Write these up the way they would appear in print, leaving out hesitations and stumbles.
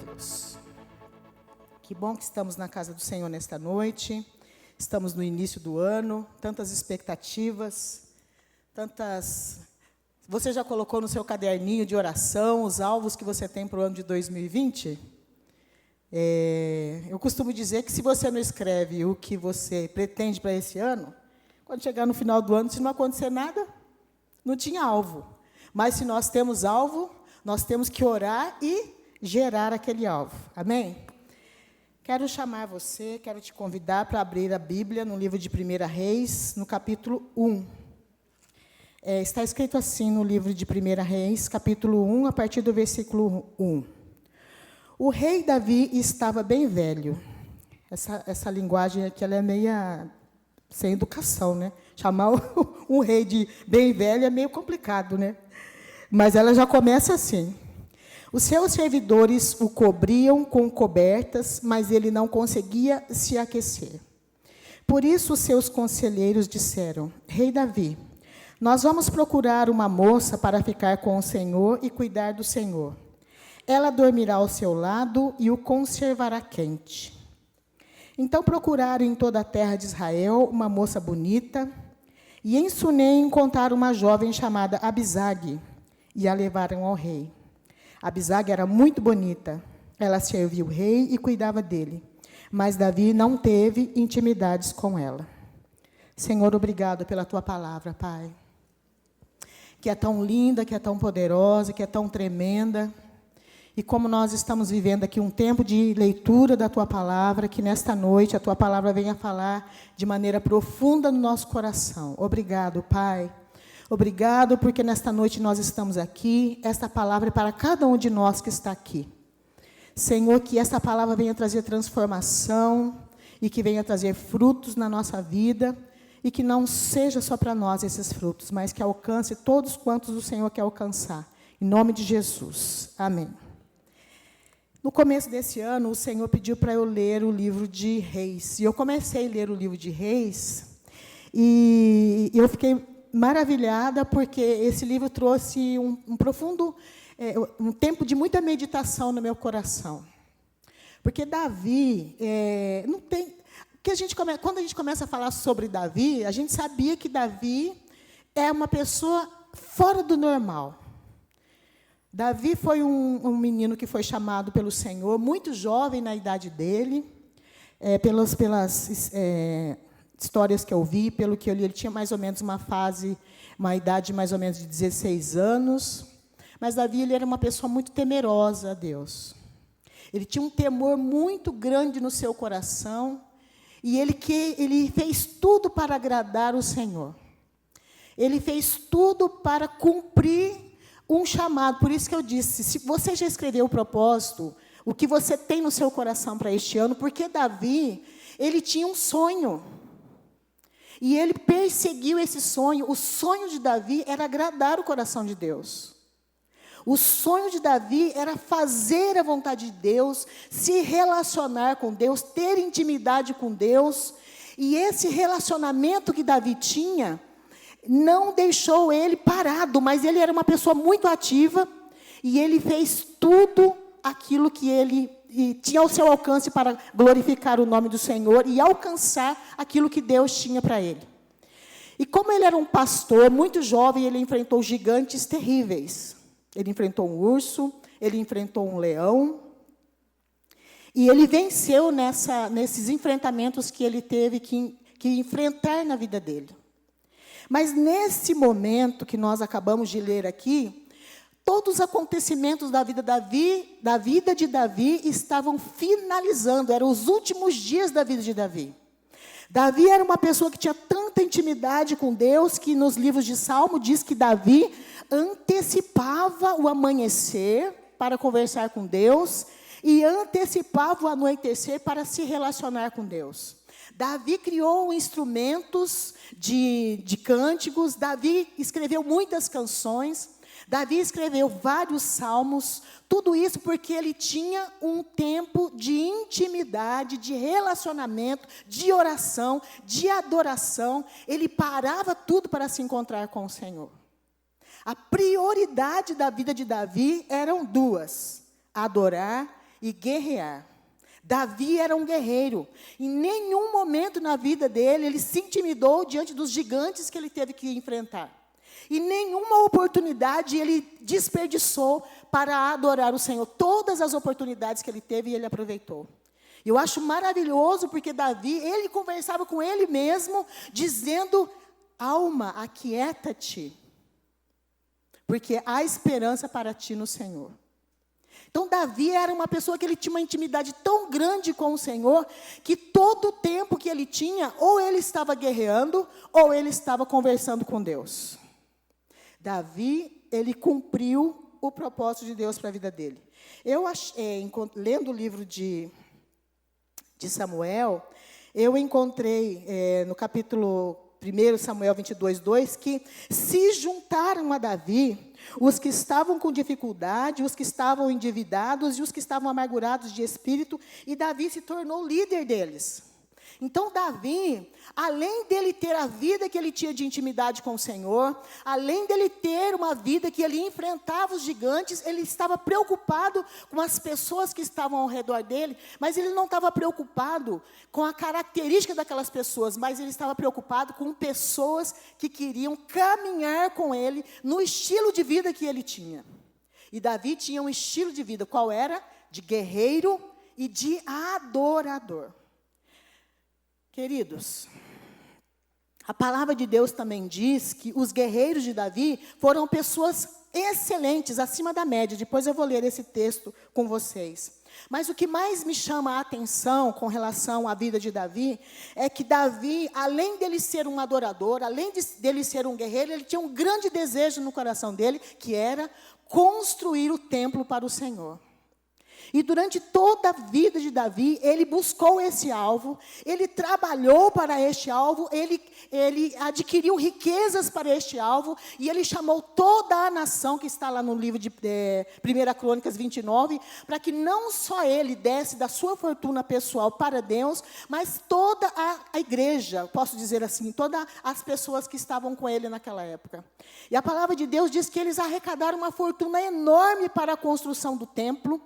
Deus. Que bom que estamos na casa do Senhor nesta noite. Estamos no início do ano, tantas expectativas, tantas... Você já colocou no seu caderninho de oração os alvos que você tem para o ano de 2020? Eu costumo dizer que se você não escreve o que você pretende para esse ano, quando chegar no final do ano, se não acontecer nada, não tinha alvo. Mas se nós temos alvo, nós temos que orar e gerar aquele alvo. Amém? Quero chamar você, quero te convidar para abrir a Bíblia no livro de 1 Reis, no capítulo 1. Está escrito assim no livro de 1 Reis, capítulo 1, a partir do versículo 1. O rei Davi estava bem velho. Essa linguagem aqui ela é meia sem educação, né? Chamar um rei de bem velho é meio complicado, né? Mas ela já começa assim. Os seus servidores o cobriam com cobertas, mas ele não conseguia se aquecer. Por isso, os seus conselheiros disseram: Rei Davi, nós vamos procurar uma moça para ficar com o Senhor e cuidar do Senhor. Ela dormirá ao seu lado e o conservará quente. Então procuraram em toda a terra de Israel uma moça bonita, e em Sunem encontraram uma jovem chamada Abisag, e a levaram ao rei. Abisag era muito bonita. Ela servia o rei e cuidava dele. Mas Davi não teve intimidades com ela. Senhor, obrigado pela tua palavra, Pai. Que é tão linda, que é tão poderosa, que é tão tremenda. E como nós estamos vivendo aqui um tempo de leitura da tua palavra, que nesta noite a tua palavra venha falar de maneira profunda no nosso coração. Obrigado, Pai. Obrigado, porque nesta noite nós estamos aqui. Esta palavra é para cada um de nós que está aqui. Senhor, que esta palavra venha trazer transformação e que venha trazer frutos na nossa vida e que não seja só para nós esses frutos, mas que alcance todos quantos o Senhor quer alcançar. Em nome de Jesus. Amém. No começo desse ano, o Senhor pediu para eu ler o livro de Reis. E eu comecei a ler o livro de Reis e eu fiquei maravilhada, porque esse livro trouxe um profundo, um tempo de muita meditação no meu coração. Porque Davi, não tem... Quando a gente começa a falar sobre Davi, a gente sabia que Davi é uma pessoa fora do normal. Davi foi um menino que foi chamado pelo Senhor, muito jovem na idade dele, pelas histórias que eu vi, pelo que eu li, ele tinha mais ou menos uma idade de mais ou menos de 16 anos. Mas Davi ele era uma pessoa muito temerosa a Deus. Ele tinha um temor muito grande no seu coração, e ele fez tudo para agradar o Senhor. Ele fez tudo para cumprir um chamado. Por isso que eu disse, se você já escreveu o propósito, o que você tem no seu coração para este ano, porque Davi, ele tinha um sonho. E ele perseguiu esse sonho. O sonho de Davi era agradar o coração de Deus. O sonho de Davi era fazer a vontade de Deus, se relacionar com Deus, ter intimidade com Deus. E esse relacionamento que Davi tinha não deixou ele parado, mas ele era uma pessoa muito ativa e ele fez tudo aquilo que ele tinha ao seu alcance para glorificar o nome do Senhor e alcançar aquilo que Deus tinha para ele. E como ele era um pastor muito jovem, ele enfrentou gigantes terríveis. Ele enfrentou um urso, ele enfrentou um leão, e ele venceu nesses enfrentamentos que ele teve que enfrentar na vida dele. Mas nesse momento que nós acabamos de ler aqui, todos os acontecimentos da vida de Davi estavam finalizando. Eram os últimos dias da vida de Davi. Davi era uma pessoa que tinha tanta intimidade com Deus, que nos livros de Salmo diz que Davi antecipava o amanhecer para conversar com Deus e antecipava o anoitecer para se relacionar com Deus. Davi criou instrumentos de cânticos, Davi escreveu muitas canções, Davi escreveu vários salmos, tudo isso porque ele tinha um tempo de intimidade, de relacionamento, de oração, de adoração. Ele parava tudo para se encontrar com o Senhor. A prioridade da vida de Davi eram duas: adorar e guerrear. Davi era um guerreiro. Em nenhum momento na vida dele, ele se intimidou diante dos gigantes que ele teve que enfrentar. E nenhuma oportunidade ele desperdiçou para adorar o Senhor. Todas as oportunidades que ele teve, ele aproveitou. Eu acho maravilhoso, porque Davi, ele conversava com ele mesmo, dizendo: alma, aquieta-te, porque há esperança para ti no Senhor. Então, Davi era uma pessoa que ele tinha uma intimidade tão grande com o Senhor, que todo o tempo que ele tinha, ou ele estava guerreando, ou ele estava conversando com Deus. Davi, ele cumpriu o propósito de Deus para a vida dele. Lendo o livro de Samuel, eu encontrei no capítulo 1 Samuel 22:2, que se juntaram a Davi os que estavam com dificuldade, os que estavam endividados e os que estavam amargurados de espírito, e Davi se tornou líder deles. Então, Davi, além dele ter a vida que ele tinha de intimidade com o Senhor, além dele ter uma vida que ele enfrentava os gigantes, ele estava preocupado com as pessoas que estavam ao redor dele, mas ele não estava preocupado com a característica daquelas pessoas, mas ele estava preocupado com pessoas que queriam caminhar com ele no estilo de vida que ele tinha. E Davi tinha um estilo de vida, qual era? De guerreiro e de adorador. Queridos, a palavra de Deus também diz que os guerreiros de Davi foram pessoas excelentes, acima da média. Depois eu vou ler esse texto com vocês. Mas o que mais me chama a atenção com relação à vida de Davi, é que Davi, além dele ser um adorador, além dele ser um guerreiro, ele tinha um grande desejo no coração dele, que era construir o templo para o Senhor. E durante toda a vida de Davi, ele buscou esse alvo, ele trabalhou para este alvo, ele adquiriu riquezas para este alvo, e ele chamou toda a nação, que está lá no livro de 1 Crônicas 29, para que não só ele desse da sua fortuna pessoal para Deus, mas toda a igreja, posso dizer assim, todas as pessoas que estavam com ele naquela época. E a palavra de Deus diz que eles arrecadaram uma fortuna enorme para a construção do templo,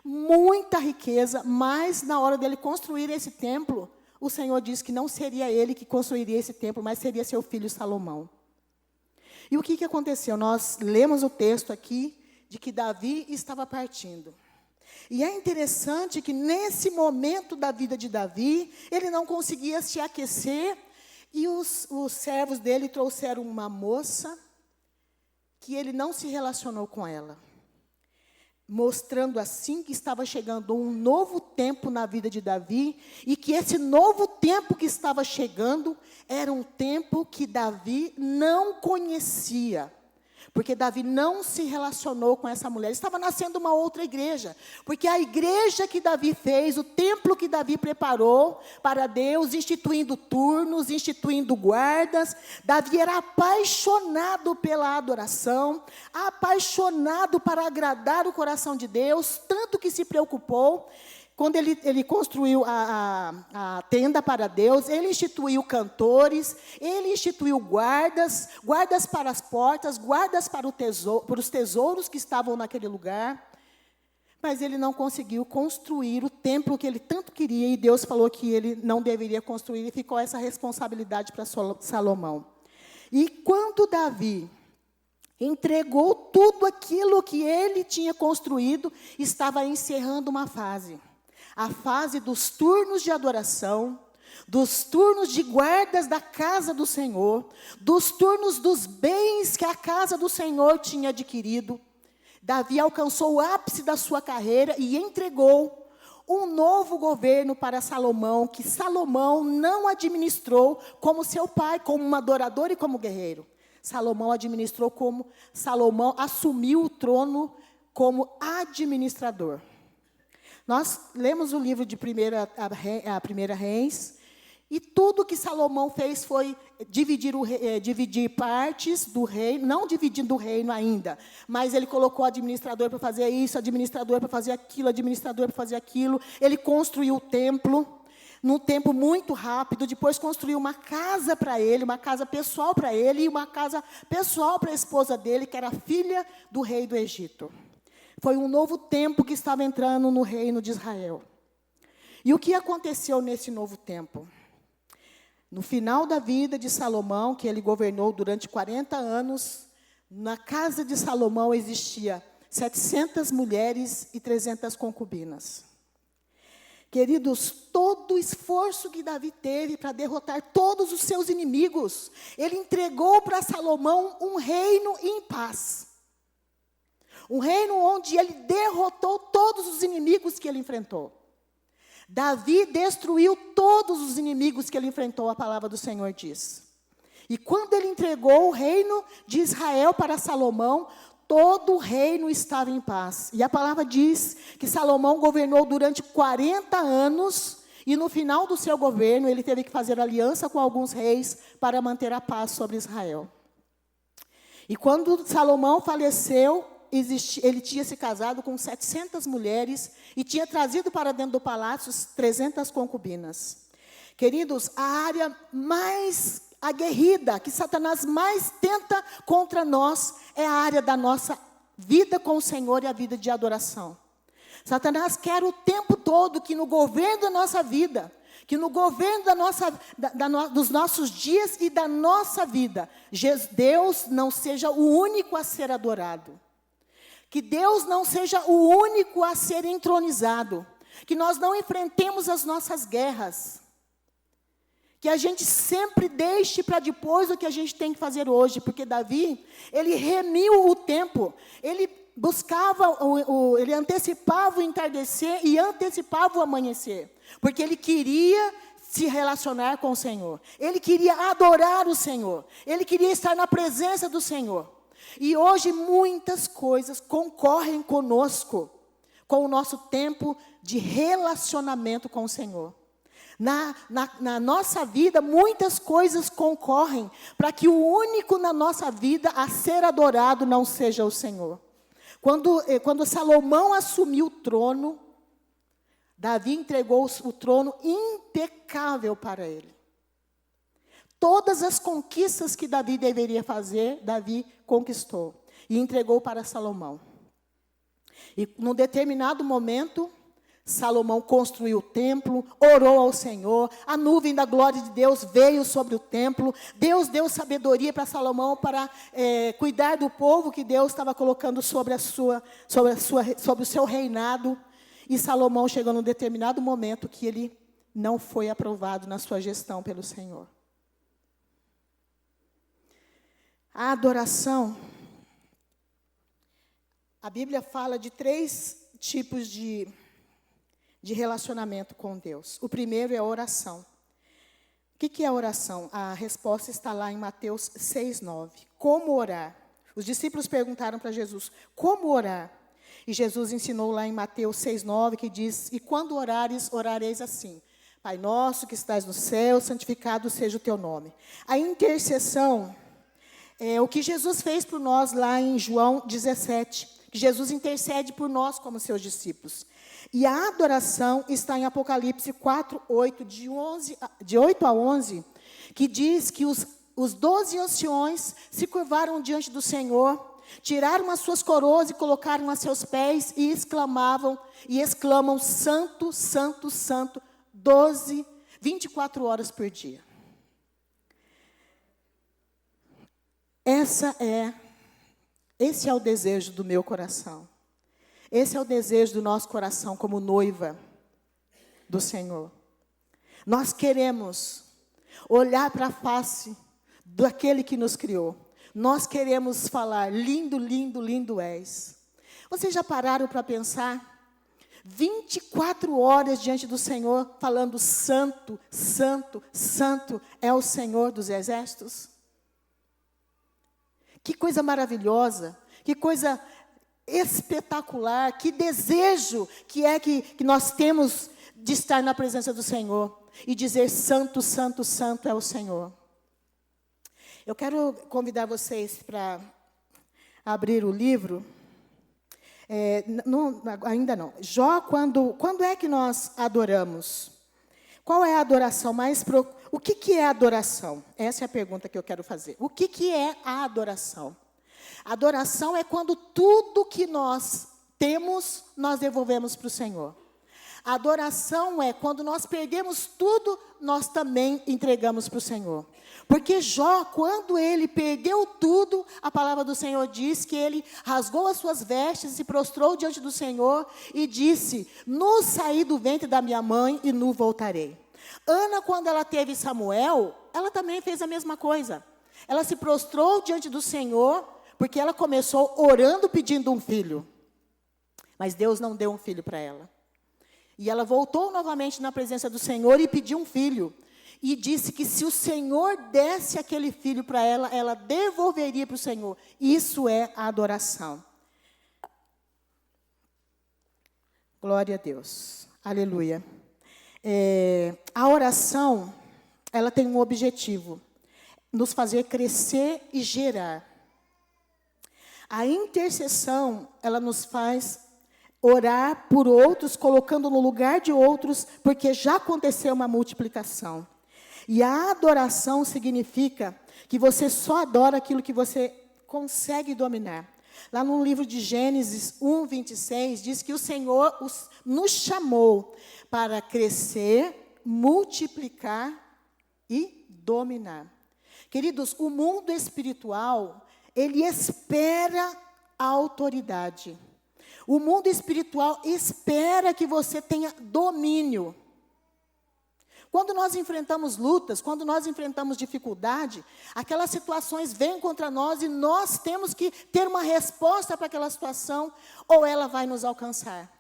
muita riqueza, mas na hora dele construir esse templo, o Senhor disse que não seria ele que construiria esse templo, mas seria seu filho Salomão. E o que aconteceu? Nós lemos o texto aqui de que Davi estava partindo. E é interessante que nesse momento da vida de Davi, ele não conseguia se aquecer, e os servos dele trouxeram uma moça que ele não se relacionou com ela, mostrando assim que estava chegando um novo tempo na vida de Davi, e que esse novo tempo que estava chegando era um tempo que Davi não conhecia, porque Davi não se relacionou com essa mulher. Estava nascendo uma outra igreja, porque a igreja que Davi fez, o templo que Davi preparou para Deus, instituindo turnos, instituindo guardas, Davi era apaixonado pela adoração, apaixonado para agradar o coração de Deus, tanto que se preocupou. Quando ele construiu a tenda para Deus, ele instituiu cantores, ele instituiu guardas para as portas, guardas para os tesouros que estavam naquele lugar. Mas ele não conseguiu construir o templo que ele tanto queria, e Deus falou que ele não deveria construir, e ficou essa responsabilidade para Salomão. E quando Davi entregou tudo aquilo que ele tinha construído, estava encerrando uma fase. A fase dos turnos de adoração, dos turnos de guardas da casa do Senhor, dos turnos dos bens que a casa do Senhor tinha adquirido. Davi alcançou o ápice da sua carreira e entregou um novo governo para Salomão, que Salomão não administrou como seu pai, como um adorador e como guerreiro. Salomão assumiu o trono como administrador. Nós lemos o livro de 1 Reis, e tudo que Salomão fez foi dividir partes do reino, não dividindo o reino ainda, mas ele colocou administrador para fazer isso, administrador para fazer aquilo, administrador para fazer aquilo. Ele construiu o templo num tempo muito rápido, depois construiu uma casa para ele, uma casa pessoal para ele, e uma casa pessoal para a esposa dele, que era filha do rei do Egito. Foi um novo tempo que estava entrando no reino de Israel. E o que aconteceu nesse novo tempo? No final da vida de Salomão, que ele governou durante 40 anos, na casa de Salomão existia 700 mulheres e 300 concubinas. Queridos, todo o esforço que Davi teve para derrotar todos os seus inimigos, ele entregou para Salomão um reino em paz. Um reino onde ele derrotou todos os inimigos que ele enfrentou. Davi destruiu todos os inimigos que ele enfrentou, a palavra do Senhor diz. E quando ele entregou o reino de Israel para Salomão, todo o reino estava em paz. E a palavra diz que Salomão governou durante 40 anos, e no final do seu governo, ele teve que fazer aliança com alguns reis para manter a paz sobre Israel. E quando Salomão faleceu, ele tinha se casado com 700 mulheres e tinha trazido para dentro do palácio 300 concubinas. Queridos, a área mais aguerrida, que Satanás mais tenta contra nós, é a área da nossa vida com o Senhor e a vida de adoração. Satanás quer o tempo todo que no governo da nossa vida, que no governo dos nossos dias e da nossa vida, Deus não seja o único a ser adorado. Que Deus não seja o único a ser entronizado. Que nós não enfrentemos as nossas guerras. Que a gente sempre deixe para depois o que a gente tem que fazer hoje. Porque Davi, ele remiu o tempo. Ele buscava, ele antecipava o entardecer e antecipava o amanhecer. Porque ele queria se relacionar com o Senhor. Ele queria adorar o Senhor. Ele queria estar na presença do Senhor. E hoje muitas coisas concorrem conosco, com o nosso tempo de relacionamento com o Senhor. Na nossa vida, muitas coisas concorrem para que o único na nossa vida a ser adorado não seja o Senhor. Quando Salomão assumiu o trono, Davi entregou o trono impecável para ele. Todas as conquistas que Davi deveria fazer, Davi conquistou e entregou para Salomão. E num determinado momento, Salomão construiu o templo, orou ao Senhor, a nuvem da glória de Deus veio sobre o templo, Deus deu sabedoria para Salomão para cuidar do povo que Deus estava colocando sobre o seu reinado. E Salomão chegou num determinado momento que ele não foi aprovado na sua gestão pelo Senhor. A adoração, a Bíblia fala de 3 tipos de relacionamento com Deus. O primeiro é a oração. O que é a oração? A resposta está lá em Mateus 6:9. Como orar? Os discípulos perguntaram para Jesus, como orar? E Jesus ensinou lá em Mateus 6:9, que diz, e quando orares, orareis assim. Pai nosso que estás no céu, santificado seja o teu nome. A intercessão é o que Jesus fez por nós lá em João 17. Que Jesus intercede por nós como seus discípulos. E a adoração está em Apocalipse 4:8, de 8 a 11, que diz que os 12 anciões se curvaram diante do Senhor, tiraram as suas coroas e colocaram a seus pés e exclamam, santo, santo, santo, 24 horas por dia. Esse é o desejo do meu coração. Esse é o desejo do nosso coração como noiva do Senhor. Nós queremos olhar para a face daquele que nos criou. Nós queremos falar, lindo, lindo, lindo és. Vocês já pararam para pensar? 24 horas diante do Senhor, falando santo, santo, santo é o Senhor dos exércitos? Que coisa maravilhosa, que coisa espetacular, que desejo que nós temos de estar na presença do Senhor e dizer santo, santo, santo é o Senhor. Eu quero convidar vocês para abrir o livro. Ainda não. Jó, quando é que nós adoramos? Qual é a adoração mais... O que é adoração? Essa é a pergunta que eu quero fazer. O que é a adoração? Adoração é quando tudo que nós temos, nós devolvemos para o Senhor. A adoração é quando nós perdemos tudo, nós também entregamos para o Senhor. Porque Jó, quando ele perdeu tudo, a palavra do Senhor diz que ele rasgou as suas vestes, se prostrou diante do Senhor e disse: nu saí do ventre da minha mãe e nu voltarei. Ana, quando ela teve Samuel, ela também fez a mesma coisa. Ela se prostrou diante do Senhor, porque ela começou orando pedindo um filho. Mas Deus não deu um filho para ela. E ela voltou novamente na presença do Senhor e pediu um filho. E disse que se o Senhor desse aquele filho para ela, ela devolveria para o Senhor. Isso é a adoração. Glória a Deus. Aleluia. A oração, ela tem um objetivo: nos fazer crescer e gerar. A intercessão, ela nos faz orar por outros, colocando no lugar de outros, porque já aconteceu uma multiplicação. E a adoração significa que você só adora aquilo que você consegue dominar. Lá no livro de Gênesis 1:26, diz que o Senhor nos chamou para crescer, multiplicar e dominar. Queridos, o mundo espiritual, ele espera a autoridade. O mundo espiritual espera que você tenha domínio. Quando nós enfrentamos lutas, quando nós enfrentamos dificuldade, aquelas situações vêm contra nós e nós temos que ter uma resposta para aquela situação, ou ela vai nos alcançar.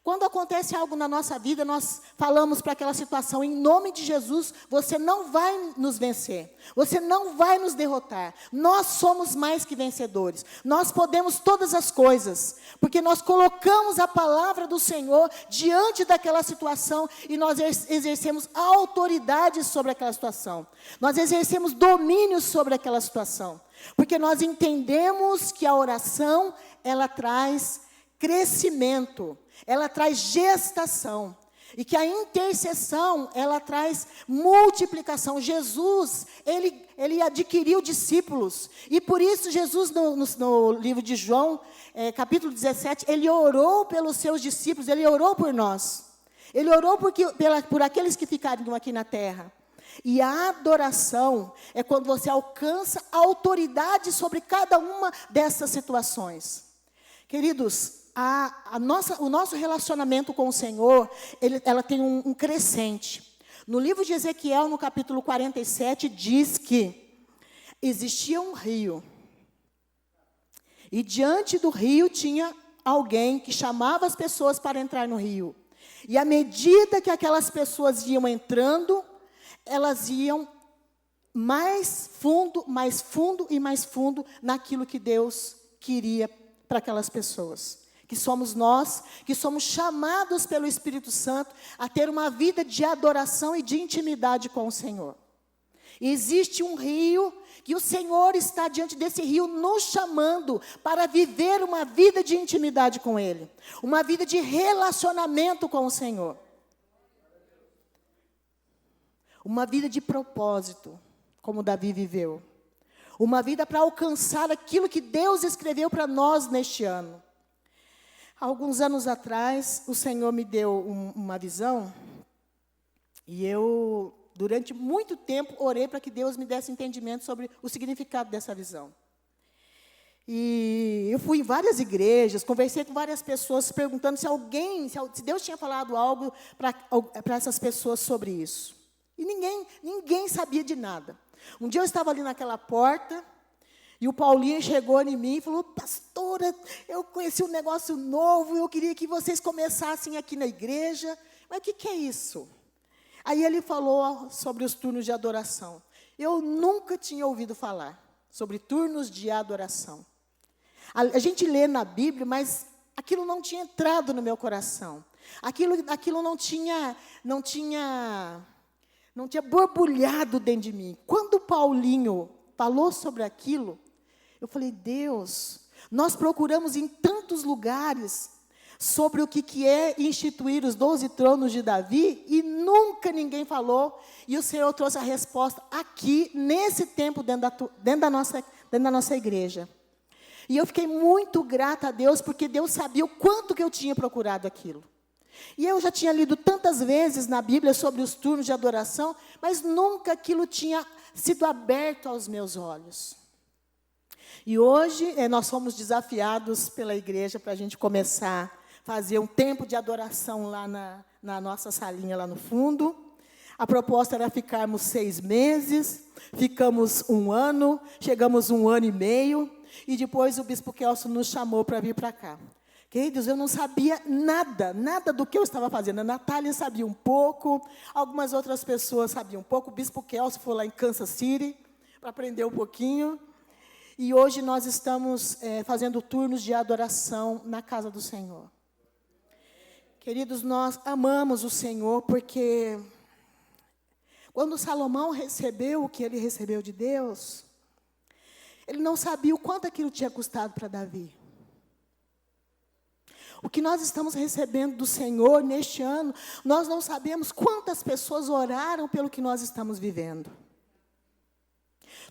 Quando acontece algo na nossa vida, nós falamos para aquela situação: em nome de Jesus, você não vai nos vencer, você não vai nos derrotar. Nós somos mais que vencedores, nós podemos todas as coisas, porque nós colocamos a palavra do Senhor diante daquela situação e nós exercemos autoridade sobre aquela situação. Nós exercemos domínio sobre aquela situação, porque nós entendemos que a oração, ela traz crescimento, ela traz gestação, e que a intercessão, ela traz multiplicação. Jesus, ele adquiriu discípulos, e por isso Jesus, no livro de João, capítulo 17, ele orou pelos seus discípulos, ele orou por nós, ele orou por aqueles que ficariam aqui na terra. E a adoração é quando você alcança autoridade sobre cada uma dessas situações. Queridos, o nosso relacionamento com o Senhor, ela tem um crescente. No livro de Ezequiel, no capítulo 47, diz que existia um rio. E diante do rio tinha alguém que chamava as pessoas para entrar no rio. E à medida que aquelas pessoas iam entrando, elas iam mais fundo e mais fundo naquilo que Deus queria para aquelas pessoas. Que somos nós, que somos chamados pelo Espírito Santo a ter uma vida de adoração e de intimidade com o Senhor. E existe um rio, que o Senhor está diante desse rio nos chamando para viver uma vida de intimidade com Ele. Uma vida de relacionamento com o Senhor. Uma vida de propósito, como Davi viveu. Uma vida para alcançar aquilo que Deus escreveu para nós neste ano. Há alguns anos atrás, o Senhor me deu uma visão, e eu, durante muito tempo, orei para que Deus me desse entendimento sobre o significado dessa visão. E eu fui em várias igrejas, conversei com várias pessoas, perguntando se Deus tinha falado algo para essas pessoas sobre isso. E ninguém sabia de nada. Um dia eu estava ali naquela porta, e o Paulinho chegou em mim e falou: pastora, eu conheci um negócio novo, eu queria que vocês começassem aqui na igreja. Mas o que é isso? Aí ele falou sobre os turnos de adoração. Eu nunca tinha ouvido falar sobre turnos de adoração. A gente lê na Bíblia, mas aquilo não tinha entrado no meu coração. Aquilo não tinha borbulhado dentro de mim. Quando o Paulinho falou sobre aquilo, eu falei: Deus, nós procuramos em tantos lugares sobre o que é instituir os 12 tronos de Davi, e nunca ninguém falou, e o Senhor trouxe a resposta aqui, nesse tempo, dentro da nossa igreja. E eu fiquei muito grata a Deus, porque Deus sabia o quanto que eu tinha procurado aquilo. E eu já tinha lido tantas vezes na Bíblia sobre os turnos de adoração, mas nunca aquilo tinha sido aberto aos meus olhos. E hoje nós fomos desafiados pela igreja para a gente começar a fazer um tempo de adoração lá na nossa salinha lá no fundo. A proposta era ficarmos 6 meses, ficamos 1 ano, chegamos 1 ano e meio, e depois o bispo Kelso nos chamou para vir para cá. Queridos, eu não sabia nada do que eu estava fazendo. A Natália sabia um pouco, algumas outras pessoas sabiam um pouco. O bispo Kelso foi lá em Kansas City para aprender um pouquinho. E hoje nós estamos fazendo turnos de adoração na casa do Senhor. Queridos, nós amamos o Senhor porque quando Salomão recebeu o que ele recebeu de Deus, ele não sabia o quanto aquilo tinha custado para Davi. O que nós estamos recebendo do Senhor neste ano, nós não sabemos quantas pessoas oraram pelo que nós estamos vivendo.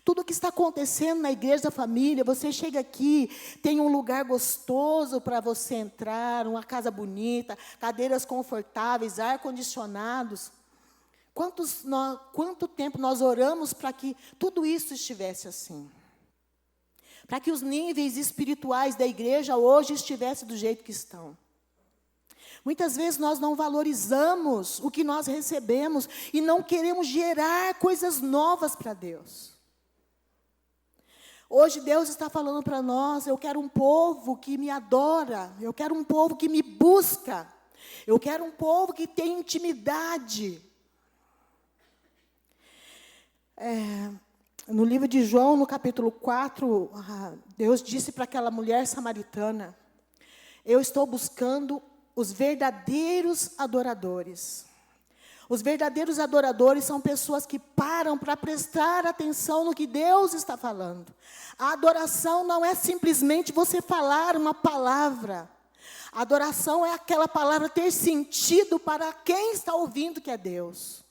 Tudo o que está acontecendo na igreja da família, você chega aqui, tem um lugar gostoso para você entrar, uma casa bonita, cadeiras confortáveis, ar-condicionados. Quanto tempo nós oramos para que tudo isso estivesse assim? Para que os níveis espirituais da igreja hoje estivessem do jeito que estão. Muitas vezes nós não valorizamos o que nós recebemos e não queremos gerar coisas novas para Deus. Hoje Deus está falando para nós, eu quero um povo que me adora, eu quero um povo que me busca, eu quero um povo que tem intimidade. No livro de João, no capítulo 4, Deus disse para aquela mulher samaritana, eu estou buscando os verdadeiros adoradores. Os verdadeiros adoradores são pessoas que param para prestar atenção no que Deus está falando. A adoração não é simplesmente você falar uma palavra. A adoração é aquela palavra ter sentido para quem está ouvindo que é Deus.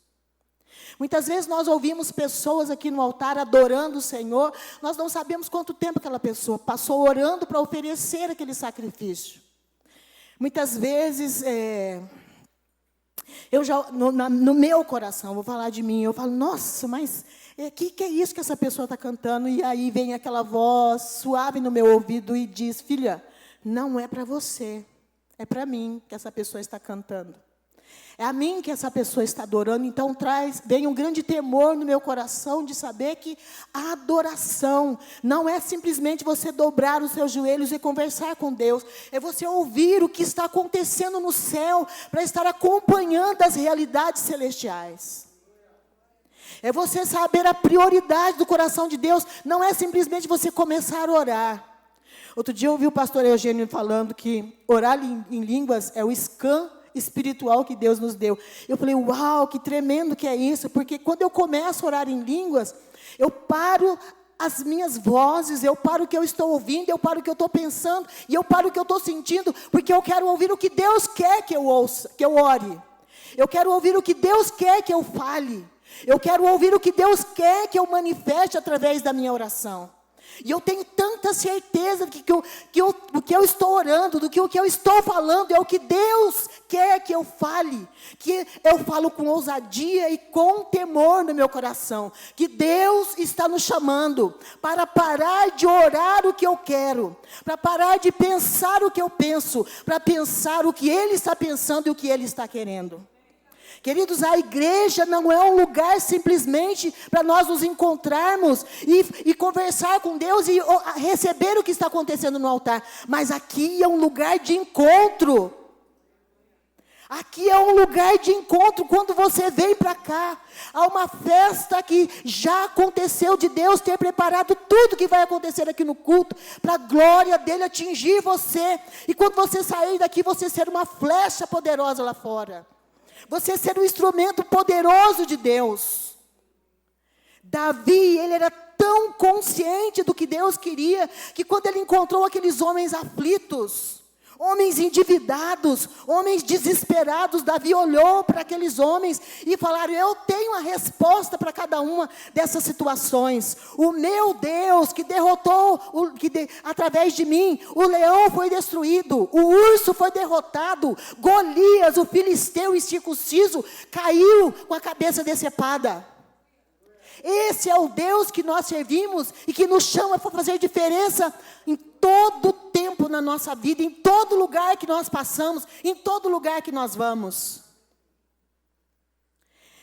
Muitas vezes nós ouvimos pessoas aqui no altar adorando o Senhor, nós não sabemos quanto tempo aquela pessoa passou orando para oferecer aquele sacrifício. Muitas vezes, eu já, no meu coração, vou falar de mim, eu falo, nossa, mas que é isso que essa pessoa está cantando? E aí vem aquela voz suave no meu ouvido e diz, filha, não é para você, é para mim que essa pessoa está cantando. É a mim que essa pessoa está adorando, então vem um grande temor no meu coração de saber que a adoração não é simplesmente você dobrar os seus joelhos e conversar com Deus, é você ouvir o que está acontecendo no céu, para estar acompanhando as realidades celestiais. É você saber a prioridade do coração de Deus, não é simplesmente você começar a orar. Outro dia eu ouvi o pastor Eugênio falando que orar em línguas é o scan espiritual que Deus nos deu. Eu falei, uau, que tremendo que é isso, porque quando eu começo a orar em línguas, eu paro as minhas vozes, eu paro o que eu estou ouvindo, eu paro o que eu estou pensando, e eu paro o que eu estou sentindo, porque eu quero ouvir o que Deus quer que eu ouça, que eu ore. Eu quero ouvir o que Deus quer que eu fale. Eu quero ouvir o que Deus quer que eu manifeste através da minha oração. E eu tenho tanta certeza de que o que eu estou orando, do que o que eu estou falando é o que Deus quer que eu fale. Que eu falo com ousadia e com temor no meu coração. Que Deus está nos chamando para parar de orar o que eu quero. Para parar de pensar o que eu penso. Para pensar o que Ele está pensando e o que Ele está querendo. Queridos, a igreja não é um lugar simplesmente para nós nos encontrarmos e conversar com Deus e receber o que está acontecendo no altar. Mas aqui é um lugar de encontro. Aqui é um lugar de encontro quando você vem para cá. Há uma festa que já aconteceu de Deus ter preparado tudo que vai acontecer aqui no culto, para a glória dele atingir você. E quando você sair daqui, você ser uma flecha poderosa lá fora. Você ser um instrumento poderoso de Deus. Davi, ele era tão consciente do que Deus queria, que quando ele encontrou aqueles homens aflitos, Homens endividados, homens desesperados. Davi olhou para aqueles homens e falaram: eu tenho a resposta para cada uma dessas situações. O meu Deus que derrotou, através de mim, o leão foi destruído, o urso foi derrotado, Golias, o filisteu incircunciso, caiu com a cabeça decepada. Esse é o Deus que nós servimos e que nos chama para fazer diferença em todo tempo na nossa vida, em todo lugar que nós passamos, em todo lugar que nós vamos.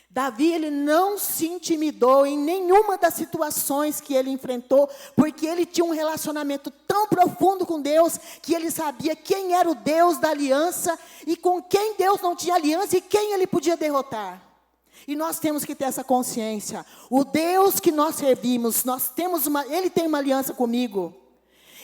Davi, ele não se intimidou em nenhuma das situações que ele enfrentou, porque ele tinha um relacionamento tão profundo com Deus, que ele sabia quem era o Deus da aliança, e com quem Deus não tinha aliança, e quem ele podia derrotar. E nós temos que ter essa consciência. O Deus que nós servimos, Ele tem uma aliança comigo.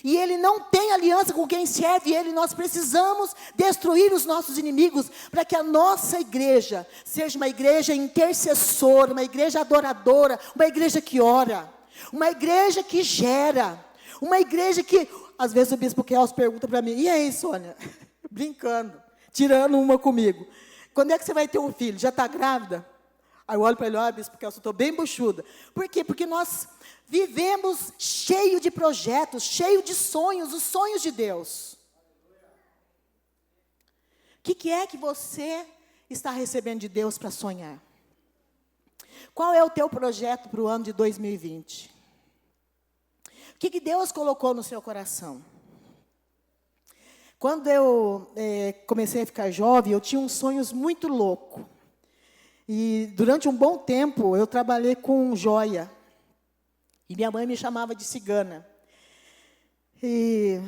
E Ele não tem aliança com quem serve Ele. Nós precisamos destruir os nossos inimigos, para que a nossa igreja seja uma igreja intercessora, uma igreja adoradora, uma igreja que ora, uma igreja que gera, uma igreja que... Às vezes o bispo Kels pergunta para mim: e aí, Sônia? Brincando, tirando uma comigo: quando é que você vai ter um filho? Já está grávida? Aí eu olho para ele: olha, bispo Kels, eu estou bem buchuda. Por quê? Porque nós vivemos cheio de projetos, cheio de sonhos, os sonhos de Deus. O que é que você está recebendo de Deus para sonhar? Qual é o teu projeto para o ano de 2020? O que Deus colocou no seu coração? Quando eu comecei a ficar jovem, eu tinha uns sonhos muito loucos. E durante um bom tempo eu trabalhei com joia. E minha mãe me chamava de cigana. E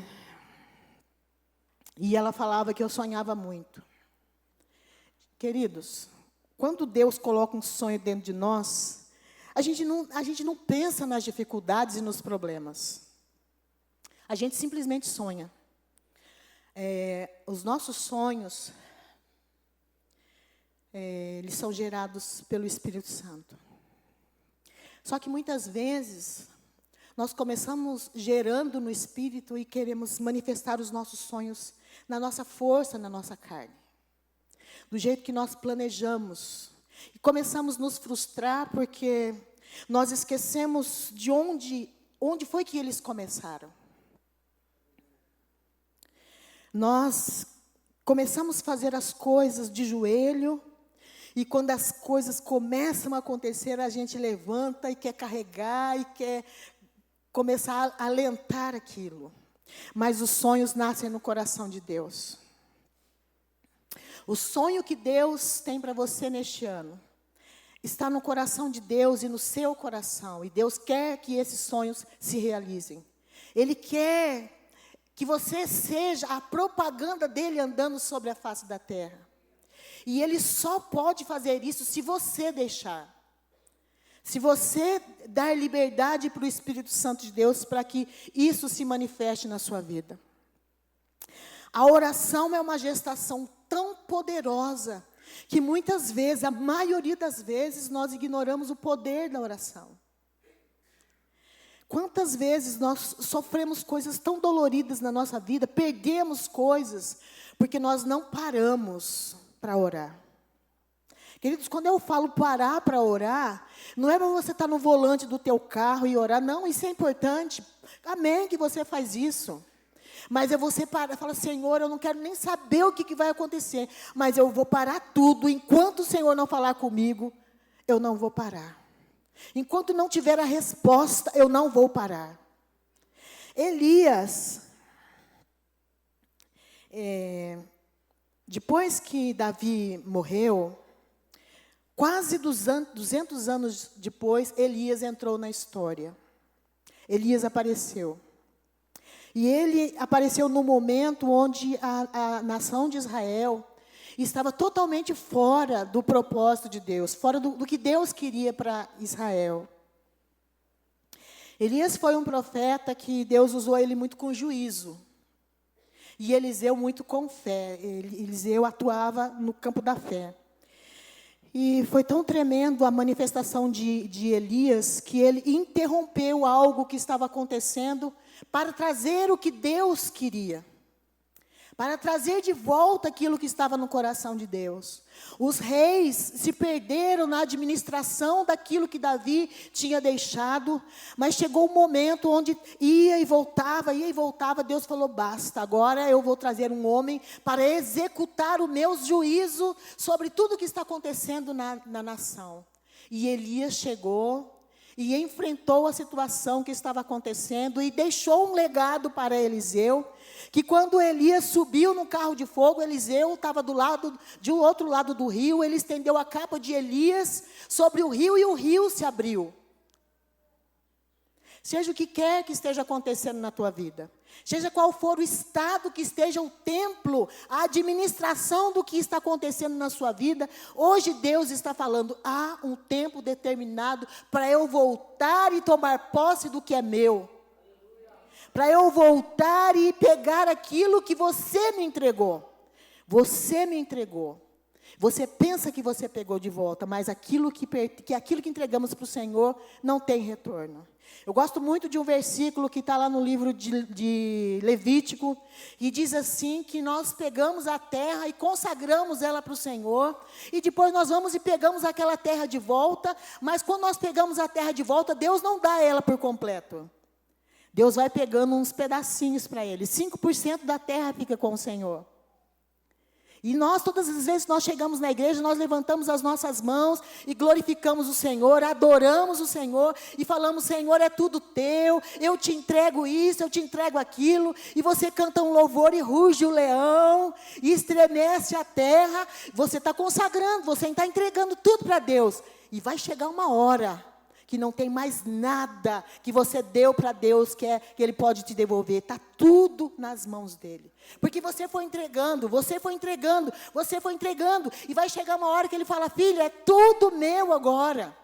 ela falava que eu sonhava muito. Queridos, quando Deus coloca um sonho dentro de nós, a gente não pensa nas dificuldades e nos problemas. A gente simplesmente sonha. Os nossos sonhos, eles são gerados pelo Espírito Santo. Só que muitas vezes, nós começamos gerando no Espírito e queremos manifestar os nossos sonhos na nossa força, na nossa carne. Do jeito que nós planejamos. E começamos a nos frustrar porque nós esquecemos de onde foi que eles começaram. Nós começamos a fazer as coisas de joelho. E quando as coisas começam a acontecer, a gente levanta e quer carregar e quer começar a alentar aquilo. Mas os sonhos nascem no coração de Deus. O sonho que Deus tem para você neste ano está no coração de Deus e no seu coração. E Deus quer que esses sonhos se realizem. Ele quer que você seja a propaganda dele andando sobre a face da terra. E Ele só pode fazer isso se você deixar. Se você dar liberdade para o Espírito Santo de Deus, para que isso se manifeste na sua vida. A oração é uma gestação tão poderosa, que muitas vezes, a maioria das vezes, nós ignoramos o poder da oração. Quantas vezes nós sofremos coisas tão doloridas na nossa vida, perdemos coisas, porque nós não paramos para orar. Queridos, quando eu falo parar para orar, não é para você estar no volante do teu carro e orar. Não, isso é importante. Amém que você faz isso. Mas é você parar e falar: Senhor, eu não quero nem saber o que vai acontecer, mas eu vou parar tudo. Enquanto o Senhor não falar comigo, eu não vou parar. Enquanto não tiver a resposta, eu não vou parar. Elias, depois que Davi morreu, quase 200 anos depois, Elias entrou na história. Elias apareceu. E ele apareceu no momento onde a nação de Israel estava totalmente fora do propósito de Deus, fora do que Deus queria para Israel. Elias foi um profeta que Deus usou ele muito com juízo. E Eliseu muito com fé. Eliseu atuava no campo da fé. E foi tão tremendo a manifestação de Elias, que ele interrompeu algo que estava acontecendo para trazer o que Deus queria. para trazer de volta aquilo que estava no coração de Deus. Os reis se perderam na administração daquilo que Davi tinha deixado, mas chegou um momento onde ia e voltava, Deus falou, basta, agora eu vou trazer um homem para executar o meu juízo sobre tudo que está acontecendo na nação. E Elias chegou e enfrentou a situação que estava acontecendo e deixou um legado para Eliseu, que quando Elias subiu no carro de fogo, Eliseu estava de outro lado do rio, ele estendeu a capa de Elias sobre o rio e o rio se abriu. Seja o que quer que esteja acontecendo na tua vida, seja qual for o estado que esteja o templo, a administração do que está acontecendo na sua vida, hoje Deus está falando, há um tempo determinado para eu voltar e tomar posse do que é meu. Para eu voltar e pegar aquilo que você me entregou. Você me entregou. Você pensa que você pegou de volta, mas aquilo que entregamos para o Senhor não tem retorno. Eu gosto muito de um versículo que está lá no livro de Levítico, e diz assim, que nós pegamos a terra e consagramos ela para o Senhor, e depois nós vamos e pegamos aquela terra de volta, mas quando nós pegamos a terra de volta, Deus não dá ela por completo. Deus vai pegando uns pedacinhos para ele, 5% da terra fica com o Senhor. E nós, todas as vezes que nós chegamos na igreja, nós levantamos as nossas mãos e glorificamos o Senhor, adoramos o Senhor e falamos, Senhor, é tudo teu, eu te entrego isso, eu te entrego aquilo, e você canta um louvor e ruge o leão, e estremece a terra, você está consagrando, você está entregando tudo para Deus, e vai chegar uma hora que não tem mais nada que você deu para Deus que Ele pode te devolver. Está tudo nas mãos dEle. Porque você foi entregando, e vai chegar uma hora que Ele fala, filho, é tudo meu agora.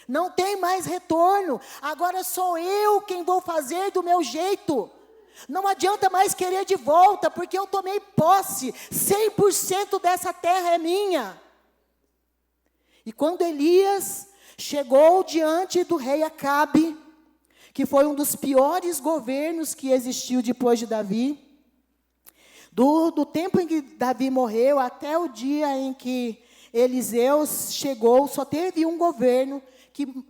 Não tem mais retorno. Agora sou eu quem vou fazer do meu jeito. Não adianta mais querer de volta, porque eu tomei posse. 100% dessa terra é minha. E quando Elias chegou diante do rei Acabe, que foi um dos piores governos que existiu depois de Davi, do tempo em que Davi morreu até o dia em que Eliseu chegou, só teve um governo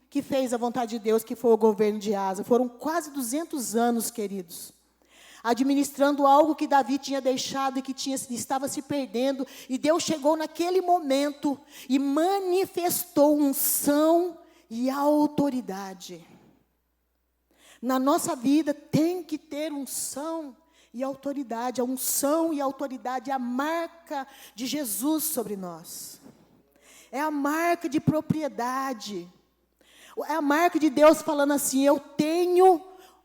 que fez a vontade de Deus, que foi o governo de Asa. Foram quase 200 anos, queridos, administrando algo que Davi tinha deixado e que estava se perdendo, e Deus chegou naquele momento e manifestou unção e autoridade. Na nossa vida tem que ter unção e autoridade. A unção e a autoridade é a marca de Jesus sobre nós. É a marca de propriedade. É a marca de Deus falando assim, eu tenho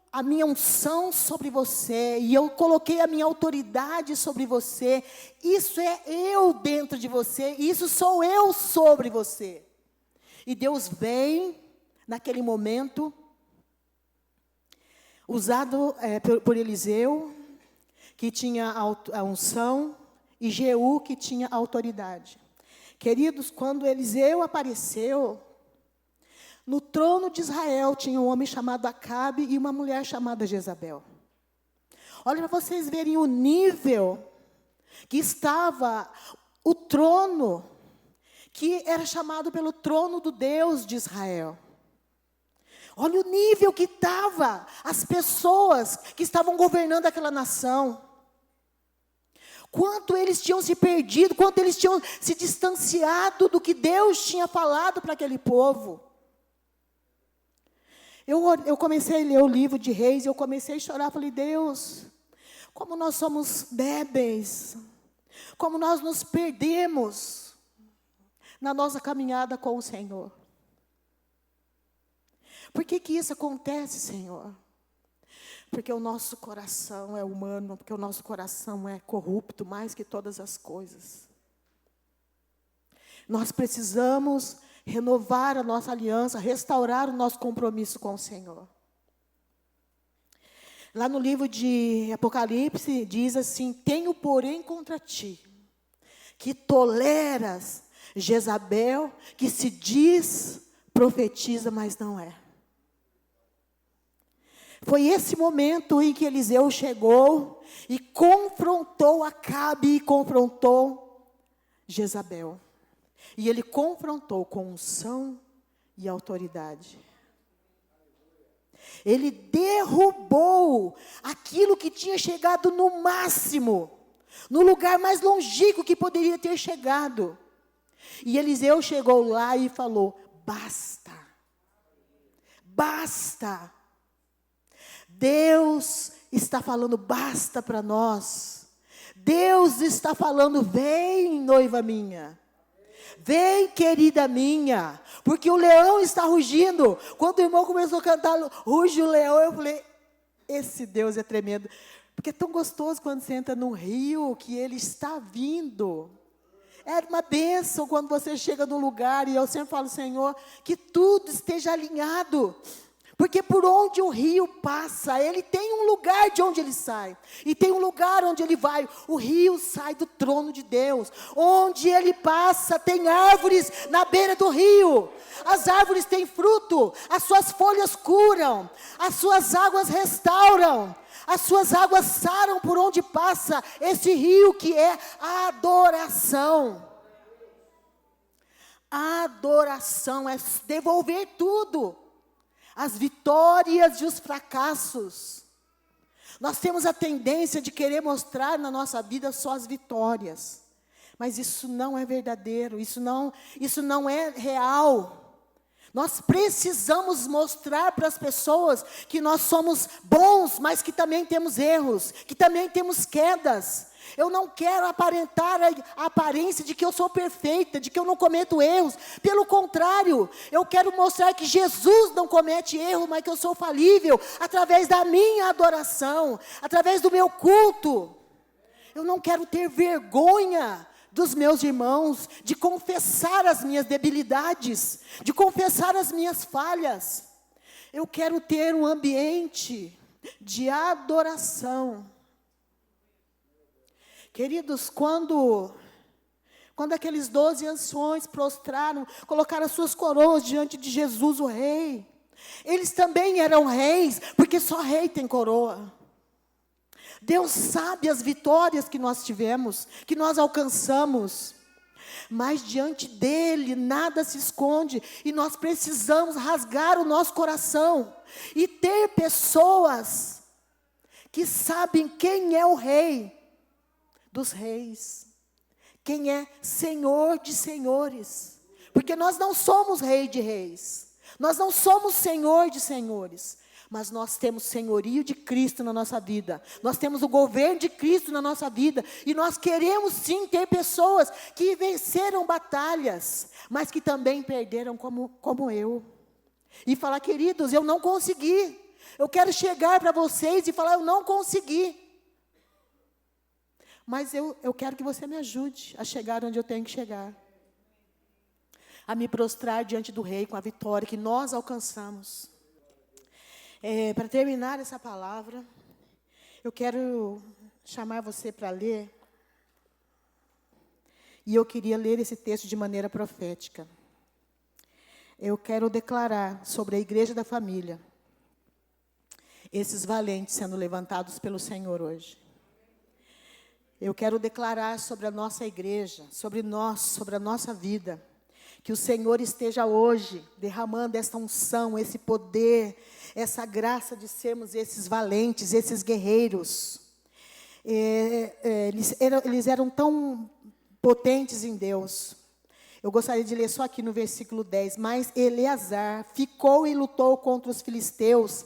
a minha unção sobre você, e eu coloquei a minha autoridade sobre você, isso é eu dentro de você, isso sou eu sobre você. E Deus vem, naquele momento, usado por Eliseu, que tinha a unção, e Jeú, que tinha a autoridade. Queridos, quando Eliseu apareceu, no trono de Israel tinha um homem chamado Acabe e uma mulher chamada Jezabel. Olha para vocês verem o nível que estava o trono, que era chamado pelo trono do Deus de Israel. Olha o nível que estava as pessoas que estavam governando aquela nação. Quanto eles tinham se perdido, quanto eles tinham se distanciado do que Deus tinha falado para aquele povo. Eu comecei a ler o livro de Reis, eu comecei a chorar, falei, Deus, como nós somos débeis, como nós nos perdemos na nossa caminhada com o Senhor. Por que isso acontece, Senhor? Porque o nosso coração é humano, porque o nosso coração é corrupto mais que todas as coisas. Nós precisamos renovar a nossa aliança, restaurar o nosso compromisso com o Senhor. Lá no livro de Apocalipse, diz assim, tenho porém contra ti, que toleras Jezabel, que se diz profetiza, mas não é. Foi esse momento em que Eliseu chegou e confrontou Acabe e confrontou Jezabel. E ele confrontou com unção e autoridade. Ele derrubou aquilo que tinha chegado no máximo, no lugar mais longínquo que poderia ter chegado. E Eliseu chegou lá e falou: basta, basta. Deus está falando basta para nós. Deus está falando: vem, noiva minha. Vem, querida minha, porque o leão está rugindo. Quando o irmão começou a cantar, ruge o leão, eu falei: esse Deus é tremendo. Porque é tão gostoso quando você entra num rio, que ele está vindo. É uma bênção quando você chega num lugar, e eu sempre falo: Senhor, que tudo esteja alinhado. Porque por onde o rio passa, ele tem um lugar de onde ele sai. E tem um lugar onde ele vai. O rio sai do trono de Deus. Onde ele passa, tem árvores na beira do rio. As árvores têm fruto. As suas folhas curam. As suas águas restauram. As suas águas saram por onde passa esse rio, que é a adoração. A adoração é devolver tudo. As vitórias e os fracassos. Nós temos a tendência de querer mostrar na nossa vida só as vitórias. Mas isso não é verdadeiro, isso não é real. Nós precisamos mostrar para as pessoas que nós somos bons, mas que também temos erros, que também temos quedas. Eu não quero aparentar a aparência de que eu sou perfeita, de que eu não cometo erros. Pelo contrário, eu quero mostrar que Jesus não comete erro, mas que eu sou falível, através da minha adoração, através do meu culto. Eu não quero ter vergonha dos meus irmãos, de confessar as minhas debilidades, de confessar as minhas falhas. Eu quero ter um ambiente de adoração. Queridos, quando aqueles 12 anciões prostraram, colocaram as suas coroas diante de Jesus, o rei, eles também eram reis, porque só rei tem coroa. Deus sabe as vitórias que nós tivemos, que nós alcançamos, mas diante dele nada se esconde, e nós precisamos rasgar o nosso coração, e ter pessoas que sabem quem é o rei dos reis, quem é Senhor de senhores, porque nós não somos rei de reis, nós não somos Senhor de senhores, mas nós temos senhorio de Cristo na nossa vida, nós temos o governo de Cristo na nossa vida, e nós queremos sim ter pessoas que venceram batalhas, mas que também perderam como eu, e falar: queridos, eu não consegui, eu quero chegar para vocês e falar: eu não consegui, mas eu quero que você me ajude a chegar onde eu tenho que chegar. A me prostrar diante do rei com a vitória que nós alcançamos. Para terminar essa palavra, eu quero chamar você para ler. E eu queria ler esse texto de maneira profética. Eu quero declarar sobre a igreja da família, esses valentes sendo levantados pelo Senhor hoje. Eu quero declarar sobre a nossa igreja, sobre nós, sobre a nossa vida, que o Senhor esteja hoje derramando essa unção, esse poder, essa graça de sermos esses valentes, esses guerreiros. Eles eram tão potentes em Deus. Eu gostaria de ler só aqui no versículo 10. Mas Eleazar ficou e lutou contra os filisteus,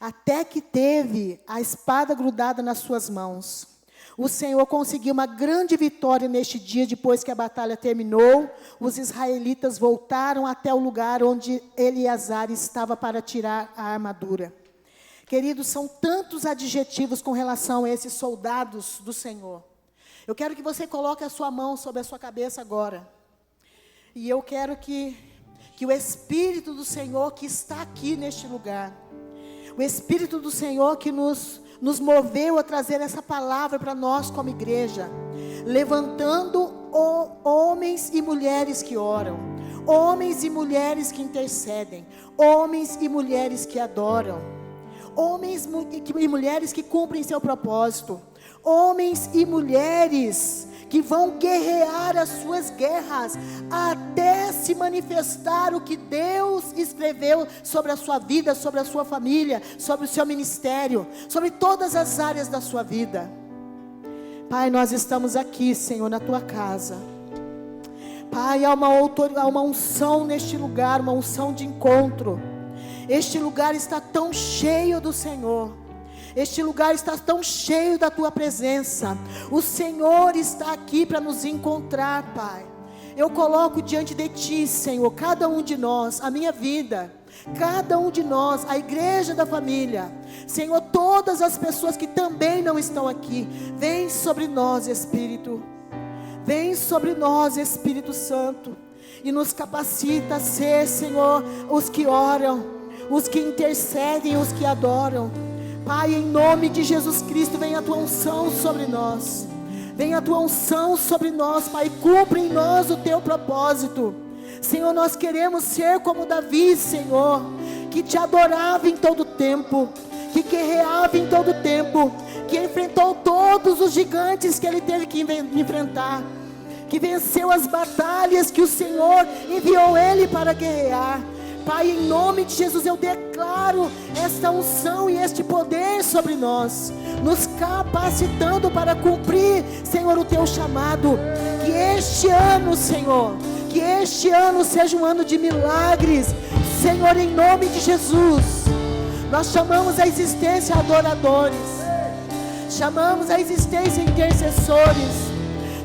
até que teve a espada grudada nas suas mãos. O Senhor conseguiu uma grande vitória neste dia. Depois que a batalha terminou, os israelitas voltaram até o lugar onde Eleazar estava para tirar a armadura. Queridos, são tantos adjetivos com relação a esses soldados do Senhor. Eu quero que você coloque a sua mão sobre a sua cabeça agora. E eu quero que o Espírito do Senhor que está aqui neste lugar, o Espírito do Senhor que nos moveu a trazer essa palavra para nós como igreja, levantando homens e mulheres que oram, homens e mulheres que intercedem, homens e mulheres que adoram, homens e mulheres que cumprem seu propósito, homens e mulheres que vão guerrear as suas guerras, até se manifestar o que Deus escreveu sobre a sua vida, sobre a sua família, sobre o seu ministério, sobre todas as áreas da sua vida. Pai, nós estamos aqui, Senhor, na tua casa. Pai, há uma unção neste lugar, uma unção de encontro. Este lugar está tão cheio do Senhor. Este lugar está tão cheio da tua presença. O Senhor está aqui para nos encontrar, Pai. Eu coloco diante de ti, Senhor, cada um de nós, a minha vida, cada um de nós, a igreja da família. Senhor, todas as pessoas que também não estão aqui, vem sobre nós, Espírito. Vem sobre nós, Espírito Santo, e nos capacita a ser, Senhor, os que oram, os que intercedem, os que adoram. Pai, em nome de Jesus Cristo, vem a tua unção sobre nós. Vem a tua unção sobre nós, Pai, cumpre em nós o teu propósito. Senhor, nós queremos ser como Davi, Senhor, que te adorava em todo tempo, que guerreava em todo tempo, que enfrentou todos os gigantes que ele teve que enfrentar, que venceu as batalhas que o Senhor enviou ele para guerrear. Pai, em nome de Jesus, eu declaro esta unção e este poder sobre nós, nos capacitando para cumprir, Senhor, o teu chamado. Que este ano, Senhor, que este ano seja um ano de milagres, Senhor, em nome de Jesus. Nós chamamos a existência adoradores, chamamos a existência intercessores,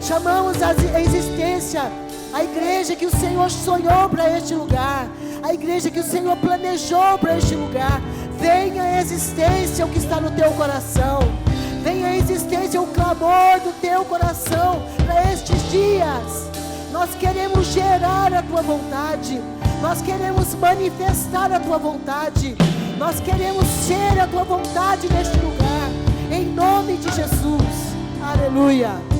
chamamos a existência a igreja que o Senhor sonhou para este lugar, a igreja que o Senhor planejou para este lugar. Venha a existência o que está no teu coração, venha a existência o clamor do teu coração para estes dias. Nós queremos gerar a tua vontade, nós queremos manifestar a tua vontade, nós queremos ser a tua vontade neste lugar, em nome de Jesus. Aleluia.